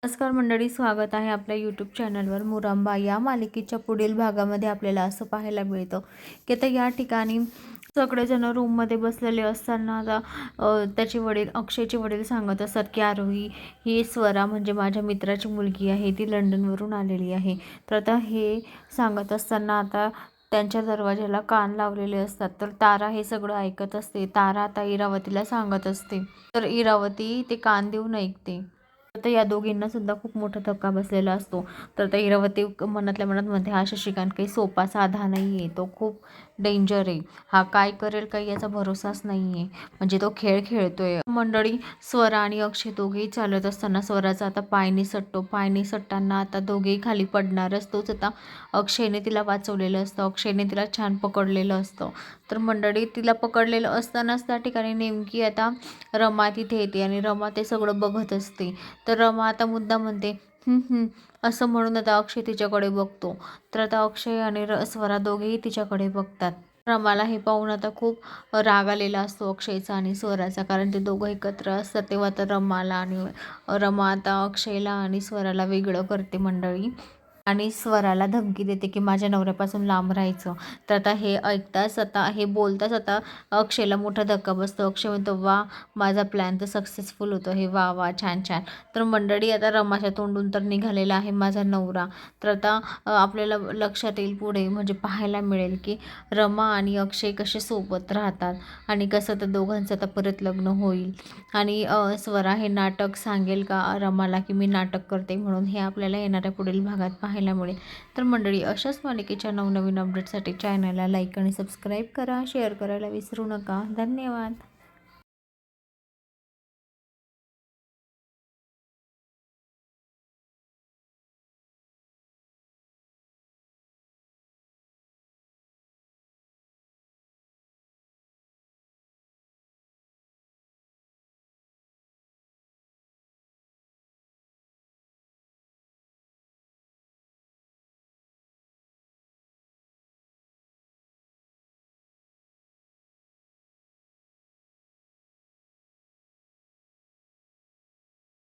नमस्कार मंडळी, स्वागत आहे आपल्या यूट्यूब चॅनलवर. मुरांबा या मालिकेच्या पुढील भागामध्ये आपल्याला असं पाहायला मिळतं की आता या ठिकाणी सगळेजण रूममध्ये बसलेले असताना आता त्याचे वडील, अक्षयचे वडील सांगत असतात की आरोही ही स्वरा म्हणजे माझ्या मित्राची मुलगी आहे, ती लंडनवरून आलेली आहे. तर आता हे सांगत असताना आता त्यांच्या दरवाजाला कान लावलेले असतात. तर तारा हे सगळं ऐकत असते. तारा आता इरावतीला सांगत असते, तर इरावती ते कान देऊन ऐकते. तर या दोघींना सुद्धा खूप मोठा धक्का बसलेला असतो. तर त्या इरावती मनातल्या मनात म्हणते, हा शशिकांत काही सोपा साधा नाही आहे, तो खूप डेंजर आहे, हा काय करेल काही याचा भरोसाच नाही आहे, म्हणजे तो खेळ खेळतोय. मंडळी, स्वरा आणि अक्षय दोघेही चालत असताना स्वराचा आता पाय निसटतो. पाय निसटताना आता दोघेही खाली पडणार असतोच. आता अक्षयने तिला वाचवलेलं असतं, अक्षयने तिला छान पकडलेलं असतं. तर मंडळी, तिला पकडलेलं असतानाच त्या ठिकाणी नेमकी आता रमा तिथे येते आणि रमा ते सगळं बघत असते. तर रमा आता मुद्दा म्हणते असं म्हणून आता अक्षय तिच्याकडे बघतो. तर आता अक्षय आणि स्वरा दोघेही तिच्याकडे बघतात. रमाला हे पाहून आता खूप राग आलेला असतो अक्षयचा आणि स्वराचा, कारण ते दोघं एकत्र असतात. तेव्हा तर रमा आता अक्षयला आणि स्वराला वेगळं करते मंडळी, आणि स्वराला धमकी देते की माझ्या नवऱ्यापासून लांब राहायचं. तर आता हे ऐकताच, आता हे बोलताच आता अक्षयला मोठा धक्का बसतो. अक्षय म्हणतो, वा, माझा प्लॅन तर सक्सेसफुल होतो हे, वा वा, छान छान. तर मंडळी, आता रमाच्या तोंडून तर निघालेला आहे माझा नवरा. तर आता आपल्याला लक्षात येईल पुढे, म्हणजे पाहायला मिळेल की रमा आणि अक्षय कसे सोबत राहतात आणि कसं तर दोघांचं आता परत लग्न होईल. आणि स्वरा हे नाटक सांगेल का रमाला की मी नाटक करते म्हणून, हे आपल्याला येणाऱ्या पुढील भागात पाहायला मिळेल. तर मंडळी, अशाच मालिकेच्या नवनवीन अपडेटसाठी चॅनलला लाईक आणि सबस्क्राईब करा, शेअर करायला विसरू नका. धन्यवाद.